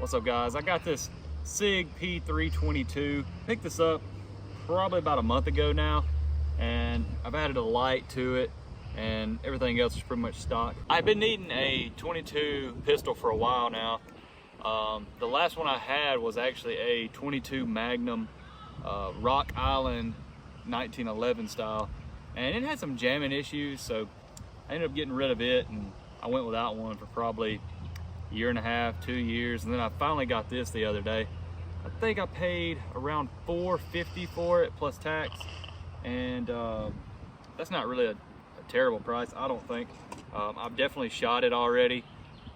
What's up, guys? I got this SIG P322. Picked this up probably about a month ago now, and I've added a light to it and everything else is pretty much stock. I've been needing a 22 pistol for a while now. The last one I had was actually a 22 Magnum Rock Island 1911 style, and it had some jamming issues, so I ended up getting rid of it and I went without one for probably a year and a half, 2 years, and then I finally got this the other day. I think I paid around $450 for it plus tax, and that's not really a terrible price, I don't think. I've definitely shot it already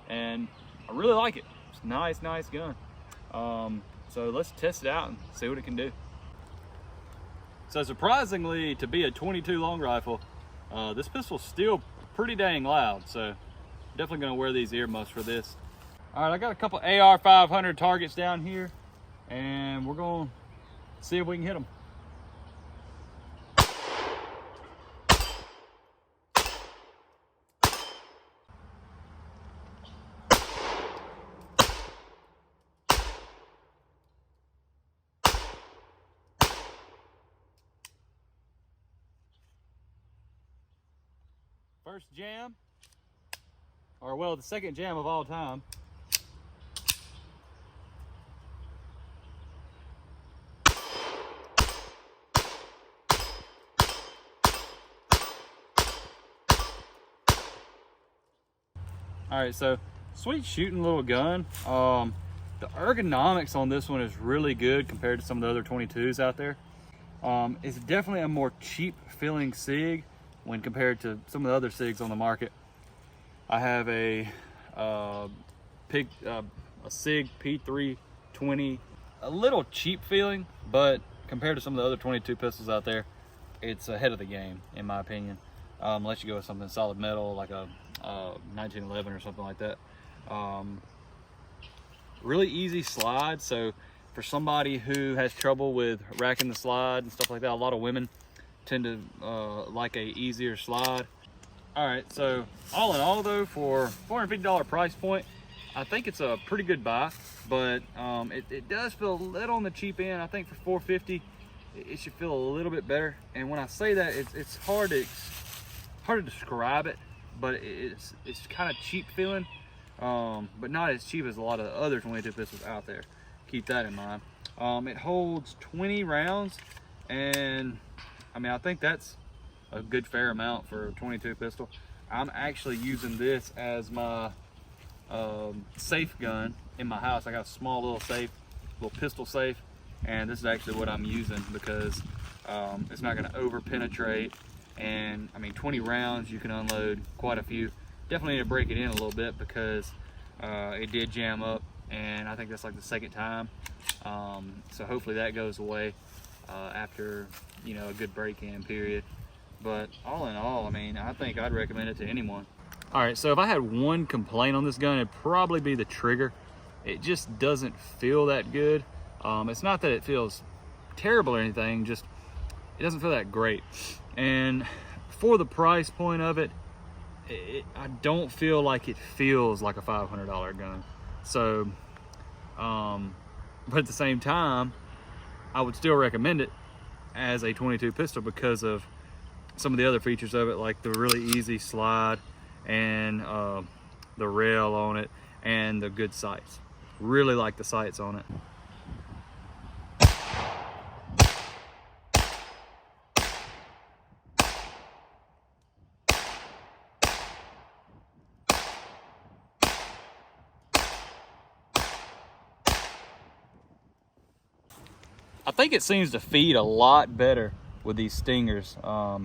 and I really like it. It's a nice gun. So let's test it out and see what it can do. So surprisingly, to be a 22 long rifle, this pistol's still pretty dang loud, so definitely gonna wear these earmuffs for this. All right, I got a couple AR 500 targets down here, and we're gonna see if we can hit them. First jam, or well, the second jam of all time. All right, so sweet shooting little gun. The ergonomics on this one is really good compared to some of the other 22s out there. It's definitely a more cheap feeling SIG when compared to some of the other SIGs on the market. I have a SIG P320, a little cheap feeling, but compared to some of the other 22 pistols out there, it's ahead of the game in my opinion. Unless you go with something solid metal like a 1911 or something like that. Really easy slide, so for somebody who has trouble with racking the slide and stuff like that, a lot of women tend to like a easier slide. All right, so all in all though, for $450 price point, I think it's a pretty good buy, but it does feel a little on the cheap end. I think for $450 it should feel a little bit better, and when I say that, it's hard to describe it, but it's kind of cheap feeling, but not as cheap as a lot of the other 22 pistols out there. Keep that in mind. It holds 20 rounds, and I mean, I think that's a good fair amount for a 22 pistol. I'm actually using this as my safe gun in my house. I got a small little safe, little pistol safe, and this is actually what I'm using because it's not going to over penetrate. And I mean, 20 rounds, you can unload quite a few. Definitely need to break it in a little bit because it did jam up, and I think that's like the second time. So hopefully that goes away after, you know, a good break-in period. But all in all, I mean, I think I'd recommend it to anyone. All right, so if I had one complaint on this gun, it'd probably be the trigger. It just doesn't feel that good. It's not that it feels terrible or anything, just it doesn't feel that great. And for the price point of it, I don't feel like it feels like a $500 gun. So, but at the same time, I would still recommend it as a 22 pistol because of some of the other features of it, like the really easy slide and the rail on it and the good sights. Really like the sights on it. I think it seems to feed a lot better with these stingers. I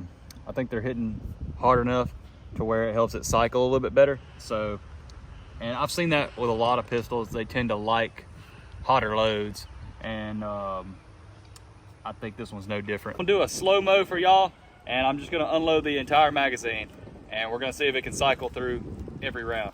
think they're hitting hard enough to where it helps it cycle a little bit better. So, and I've seen that with a lot of pistols. They tend to like hotter loads, and I think this one's no different. I'm gonna do a slow-mo for y'all, and I'm just gonna unload the entire magazine, and we're gonna see if it can cycle through every round.